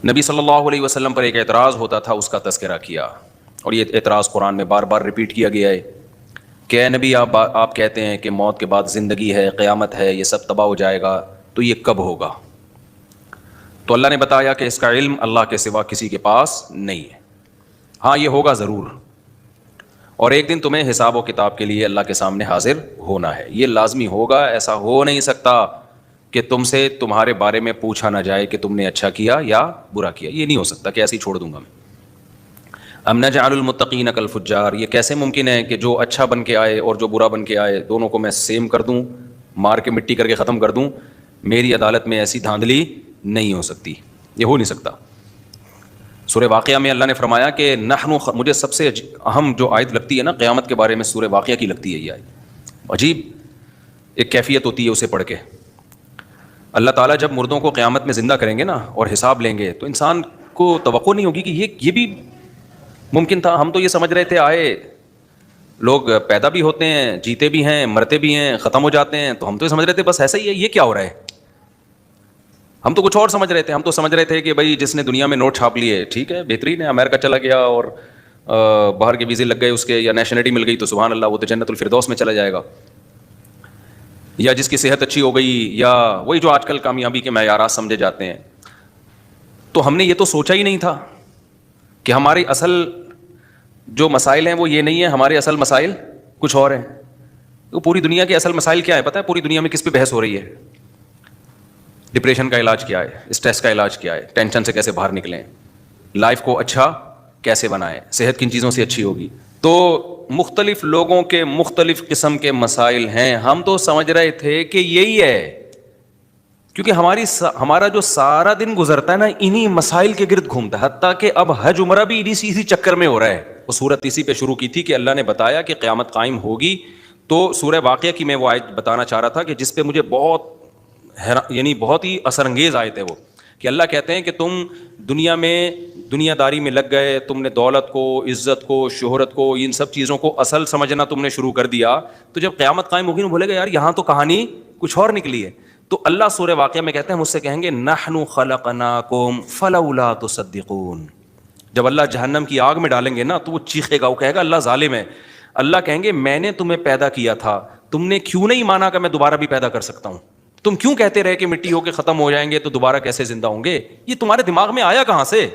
نبی صلی اللہ علیہ وسلم پر ایک اعتراض ہوتا تھا، اس کا تذکرہ کیا، اور یہ اعتراض قرآن میں بار بار ریپیٹ کیا گیا ہے کہ اے نبی، آپ کہتے ہیں کہ موت کے بعد زندگی ہے، قیامت ہے، یہ سب تباہ ہو جائے گا، تو یہ کب ہوگا؟ تو اللہ نے بتایا کہ اس کا علم اللہ کے سوا کسی کے پاس نہیں ہے، ہاں یہ ہوگا ضرور، اور ایک دن تمہیں حساب و کتاب کے لیے اللہ کے سامنے حاضر ہونا ہے، یہ لازمی ہوگا، ایسا ہو نہیں سکتا کہ تم سے تمہارے بارے میں پوچھا نہ جائے کہ تم نے اچھا کیا یا برا کیا، یہ نہیں ہو سکتا کہ ایسے ہی چھوڑ دوں گا میں۔ ام نجعل المتقین کالفجار، یہ کیسے ممکن ہے کہ جو اچھا بن کے آئے اور جو برا بن کے آئے دونوں کو میں سیم کر دوں، مار کے مٹی کر کے ختم کر دوں؟ میری عدالت میں ایسی دھاندلی نہیں ہو سکتی، یہ ہو نہیں سکتا۔ سورہ واقعہ میں اللہ نے فرمایا کہ مجھے سب سے اہم جو آیت لگتی ہے نا قیامت کے بارے میں، سورہ واقعہ کی لگتی ہے یہ آیت، عجیب ایک کیفیت ہوتی ہے اسے پڑھ کے۔ اللہ تعالیٰ جب مردوں کو قیامت میں زندہ کریں گے نا اور حساب لیں گے تو انسان کو توقع نہیں ہوگی کہ یہ بھی ممکن تھا۔ ہم تو یہ سمجھ رہے تھے آئے لوگ پیدا بھی ہوتے ہیں، جیتے بھی ہیں، مرتے بھی ہیں، ختم ہو جاتے ہیں، تو ہم تو یہ سمجھ رہے تھے بس ایسا ہی ہے، یہ کیا ہو رہا ہے؟ ہم تو کچھ اور سمجھ رہے تھے، ہم تو سمجھ رہے تھے کہ بھائی جس نے دنیا میں نوٹ چھاپ لیے ٹھیک ہے، بہترین ہے، امریکہ چلا گیا اور باہر کے ویزے لگ گئے اس کے، یا نیشنلٹی مل گئی تو سبحان اللہ وہ تو جنت الفردوس میں چلا جائے گا، یا جس کی صحت اچھی ہو گئی، یا وہی جو آج کل کامیابی کے معیارات سمجھے جاتے ہیں۔ تو ہم نے یہ تو سوچا ہی نہیں تھا کہ ہماری اصل جو مسائل ہیں وہ یہ نہیں ہے، ہمارے اصل مسائل کچھ اور ہیں۔ تو پوری دنیا کے اصل مسائل کیا ہے پتہ ہے؟ پوری دنیا میں کس پہ بحث ہو رہی ہے؟ ڈپریشن کا علاج کیا ہے، اسٹریس کا علاج کیا ہے، ٹینشن سے کیسے باہر نکلیں، لائف کو اچھا کیسے بنائیں، صحت کن چیزوں سے اچھی ہوگی۔ تو مختلف لوگوں کے مختلف قسم کے مسائل ہیں، ہم تو سمجھ رہے تھے کہ یہی ہے، کیونکہ ہمارا جو سارا دن گزرتا ہے نا انہی مسائل کے گرد گھومتا ہے، حتیٰ کہ اب حج عمرہ بھی اسی چکر میں ہو رہا ہے۔ وہ سورت اسی پہ شروع کی تھی کہ اللہ نے بتایا کہ قیامت قائم ہوگی، تو سورہ واقعہ کی میں وہ آیت بتانا چاہ رہا تھا کہ جس پہ مجھے بہت ہی اثر انگیز آیت ہے وہ، کہ اللہ کہتے ہیں کہ تم دنیا میں دنیا داری میں لگ گئے، تم نے دولت کو، عزت کو، شہرت کو، ان سب چیزوں کو اصل سمجھنا تم نے شروع کر دیا، تو جب قیامت قائم ہوگی نا بولے گا یار یہاں تو کہانی کچھ اور نکلی ہے۔ تو اللہ سورہ واقعہ میں کہتے ہیں، مجھ سے کہیں گے نحن خلقناکم فلولا تصدقون۔ جب اللہ جہنم کی آگ میں ڈالیں گے نا تو وہ چیخے گا، وہ کہے گا اللہ ظالم ہے۔ اللہ کہیں گے میں نے تمہیں پیدا کیا تھا، تم نے کیوں نہیں مانا کہ میں دوبارہ بھی پیدا کر سکتا ہوں؟ تم کیوں کہتے رہے کہ مٹی ہو کے ختم ہو جائیں گے تو دوبارہ کیسے زندہ ہوں گے؟ یہ تمہارے دماغ میں آیا کہاں سے؟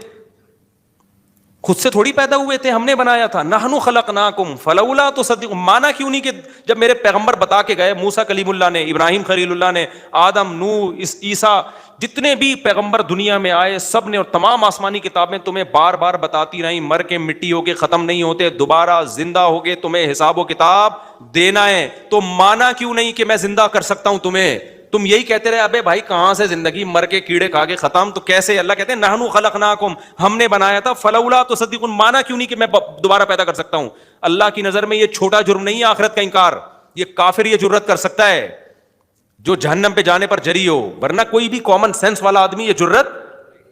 خود سے تھوڑی پیدا ہوئے تھے، ہم نے بنایا تھا۔ نحن خلقناکم فلولا تصدقون، مانا کیوں نہیں کہ جب میرے پیغمبر بتا کے گئے، موسیٰ کلیم اللہ نے، ابراہیم خلیل اللہ نے، آدم، نوح، عیسیٰ، جتنے بھی پیغمبر دنیا میں آئے سب نے، اور تمام آسمانی کتابیں تمہیں بار بار بتاتی رہیں مر کے مٹی ہو کے ختم نہیں ہوتے، دوبارہ زندہ ہوگے، تمہیں حساب و کتاب دینا ہے، تو مانا کیوں نہیں کہ میں زندہ کر سکتا ہوں تمہیں؟ تم یہی کہتے رہے ابے بھائی کہاں سے زندگی، مر کے کیڑے کھا کے ختم، تو کیسے؟ اللہ کہتے ہیں نحن خلقناکم، ہم نے بنایا تھا، فلولا تصدقون، مانا کیوں نہیں کہ میں دوبارہ پیدا کر سکتا ہوں؟ اللہ کی نظر میں یہ چھوٹا جرم نہیں ہے آخرت کا انکار، یہ کافر یہ جرت کر سکتا ہے جو جہنم پہ جانے پر جری ہو، ورنہ کوئی بھی کامن سینس والا آدمی یہ جرت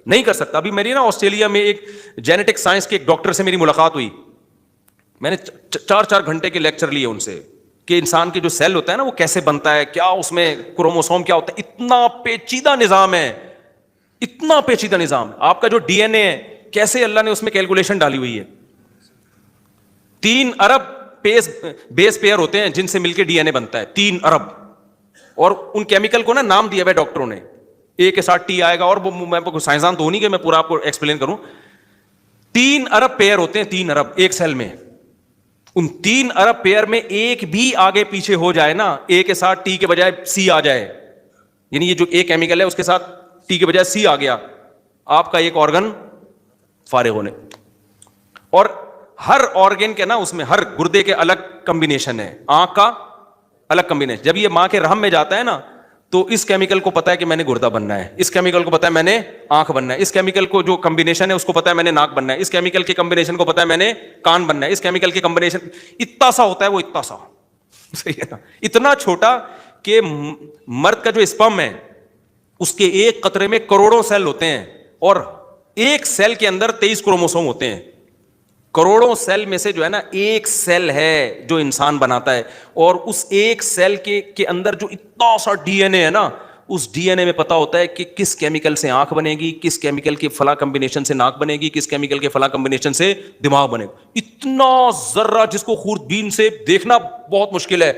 نہیں کر سکتا۔ ابھی میری نا آسٹریلیا میں ایک جینیٹک سائنس کے ایک ڈاکٹر سے میری ملاقات ہوئی، میں نے 4 گھنٹے کے لیکچر لیے ان سے کہ انسان کے جو سیل ہوتا ہے نا وہ کیسے بنتا ہے، کیا اس میں کروموسوم کیا ہوتا ہے، اتنا پیچیدہ نظام ہے، اتنا پیچیدہ نظام۔ آپ کا جو ڈی این اے ہے کیسے اللہ نے اس میں کیلکولیشن ڈالی ہوئی ہے، 3 ارب بیس پیئر ہوتے ہیں جن سے مل کے ڈی این اے بنتا ہے، 3 ارب، اور ان کیمیکل کو نا نام دیا ہے ڈاکٹروں نے، اے کے ساتھ ٹی آئے گا، اور میں سائنسدان تو نہیں کہ میں پورا آپ کو ایکسپلین کروں، 3 ارب پیئر ہوتے ہیں، 3 ارب ایک سیل میں، ان 3 ارب پیئر میں ایک بھی آگے پیچھے ہو جائے نا، اے کے ساتھ ٹی کے بجائے سی آ جائے، یعنی یہ جو اے کیمیکل ہے اس کے ساتھ ٹی کے بجائے سی آ گیا، آپ کا ایک آرگن فارغ ہونے۔ اور ہر آرگن کے نا اس میں ہر گردے کے الگ کمبینیشن ہے، آنکھ کا الگ کمبینیشن، جب یہ ماں کے رحم میں جاتا ہے نا تو اس کیمیکل کو پتا ہے کہ میں نے گردہ بننا ہے، اس کیمیکل کو پتا ہے میں نے آنکھ بننا ہے، اس کیمیکل کو جو کمبینیشن ہے اس کو پتا ہے میں نے ناک بننا ہے، اس کیمیکل کے کمبینیشن کو پتا ہے میں نے کان بننا ہے، اس کیمیکل کے کمبینیشن اتنا سا ہوتا ہے، وہ اتنا سا صحیح ہے نا، اتنا چھوٹا کہ مرد کا جو اسپرم ہے اس کے ایک قطرے میں کروڑوں سیل ہوتے ہیں، اور ایک سیل کے اندر 23 کروموسوم ہوتے ہیں، کروڑوں سیل میں سے جو ہے نا ایک سیل ہے جو انسان بناتا ہے، اور اس ایک سیل کے اندر جو اتنا سا ڈی این اے ہے نا اس ڈی این اے میں پتا ہوتا ہے کہ کس کیمیکل سے آنکھ بنے گی, کس کیمیکل کے فلاں کمبینیشن سے ناک بنے گی, کس کیمیکل کے فلاں کمبینیشن سے دماغ بنے گا. اتنا ذرہ جس کو خوردبین سے دیکھنا بہت مشکل ہے,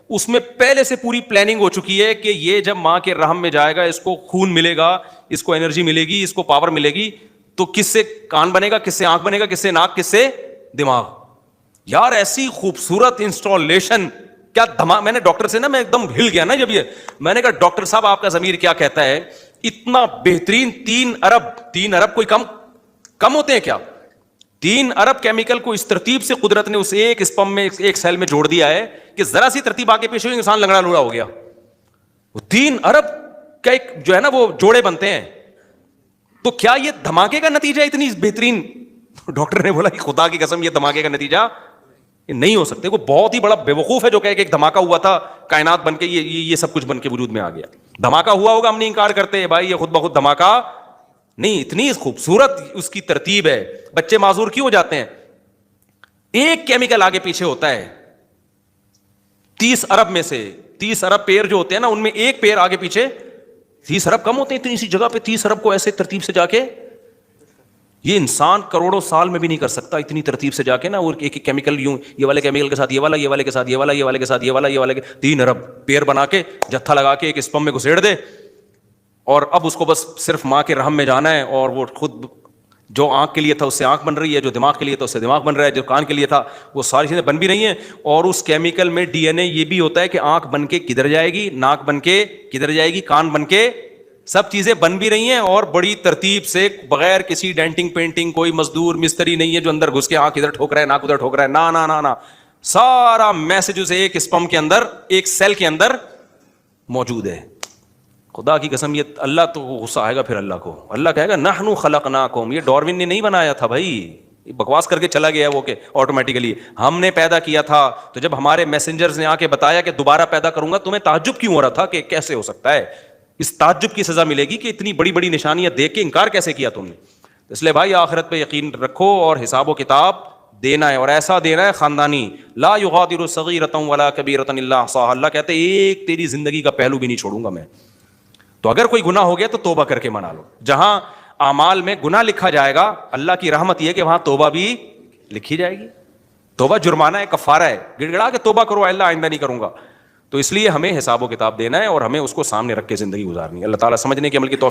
اس میں پہلے سے پوری پلاننگ ہو چکی ہے کہ یہ جب ماں کے رحم میں جائے گا, اس کو خون ملے گا, اس کو انرجی ملے گی, اس کو پاور ملے گی, تو کس سے کان بنے گا, کس سے آنکھ بنے گا, کس سے ناک, کس سے دماغ. یار ایسی خوبصورت انسٹالیشن, کیا دماغ. میں نے ڈاکٹر سے نا, میں ایک دم ہل گیا نا جب یہ, میں نے کہا ڈاکٹر صاحب آپ کا ضمیر کیا کہتا ہے, اتنا بہترین 3 ارب کوئی کم ہوتے ہیں کیا, 3 ارب کیمیکل کو اس ترتیب سے قدرت نے اس ایک اسپم میں, ایک سیل میں جوڑ دیا ہے کہ ذرا سی ترتیب آگے پیچھے ہوئی انسان لنگڑا لوڑا ہو گیا. وہ 3 ارب کا ایک جو ہے نا وہ جوڑے بنتے ہیں, تو کیا یہ دھماکے کا نتیجہ اتنی بہترین. ڈاکٹر نے بولا کہ خدا کی قسم یہ دھماکے کا نتیجہ نہیں ہو سکتے. وہ بہت ہی بڑا بیوقوف ہے جو کہ ایک دھماکہ ہوا تھا کائنات بن کے, یہ سب کچھ بن کے وجود میں آ گیا. دھماکہ ہوا ہوگا, ہم نہیں انکار کرتے بھائی, یہ خود بخود دھماکہ نہیں. اتنی خوبصورت اس کی ترتیب ہے. بچے معذور کیوں ہو جاتے ہیں, ایک کیمیکل آگے پیچھے ہوتا ہے. 30 ارب میں سے 30 ارب پیر جو ہوتے ہیں نا, ان میں ایک پیر آگے پیچھے, 30 ارب کم ہوتے ہیں اتنی سی جگہ پہ 30 ارب کو ایسے ترتیب سے جا کے, یہ انسان کروڑوں سال میں بھی نہیں کر سکتا اتنی ترتیب سے جا کے نا. اور ایک ایک کیمیکل یوں, یہ والے کیمیکل کے ساتھ یہ والا, یہ والے کے ساتھ یہ والا, یہ والے کے ساتھ یہ والا, یہ والے کے 3 ارب پیر بنا کے جتھا لگا کے ایک اسپم میں گھسیڑ دے, اور اب اس کو بس صرف ماں کے رحم میں جانا ہے, اور وہ خود جو آنکھ کے لیے تھا اس سے آنکھ بن رہی ہے, جو دماغ کے لیے تھا اس سے دماغ بن رہا ہے, جو کان کے لیے تھا وہ ساری چیزیں بن بھی رہی ہیں. اور اس کیمیکل میں ڈی این اے یہ بھی ہوتا ہے کہ آنکھ بن کے کدھر جائے گی, ناک بن کے کدھر جائے گی, کان بن کے, سب چیزیں بن بھی رہی ہیں اور بڑی ترتیب سے, بغیر کسی ڈینٹنگ پینٹنگ. کوئی مزدور مستری نہیں ہے جو اندر گھس کے آنکھ ادھر ٹھوک رہا ہے, ناک ادھر ٹھوک رہا ہے, نا نا نا نا, سارا میسجز ایک اسپم کے اندر, ایک سیل کے اندر موجود ہے. خدا کی قسم یہ اللہ تو غصہ آئے گا پھر اللہ کو. اللہ کہے گا نحنو خلقناکم, یہ ڈاروین نے نہیں بنایا تھا بھائی, بکواس کر کے چلا گیا وہ کہ آٹومیٹیکلی ہم نے پیدا کیا تھا. تو جب ہمارے میسنجرز نے آ کے بتایا کہ دوبارہ پیدا کروں گا, تمہیں تعجب کیوں ہو رہا تھا کہ کیسے ہو سکتا ہے؟ اس تعجب کی سزا ملے گی کہ اتنی بڑی بڑی نشانیاں دیکھ کے انکار کیسے کیا تم نے. اس لیے بھائی آخرت پہ یقین رکھو اور حساب و کتاب دینا ہے, اور ایسا دینا ہے خاندانی. لا یغادر صغیرۃ ولا کبیرۃ الا احصاها, اللہ کہتے ایک تیری زندگی کا پہلو بھی نہیں چھوڑوں گا میں. تو اگر کوئی گناہ ہو گیا تو توبہ کر کے منا لو. جہاں اعمال میں گناہ لکھا جائے گا, اللہ کی رحمت یہ کہ وہاں توبہ بھی لکھی جائے گی. توبہ جرمانہ ہے, کفارہ ہے, گڑ گڑا کے توبہ کرو, اللہ آئندہ نہیں کروں گا. تو اس لیے ہمیں حساب و کتاب دینا ہے اور ہمیں اس کو سامنے رکھ کے زندگی گزارنی ہے. اللہ تعالیٰ سمجھنے کی عمل کی توفیق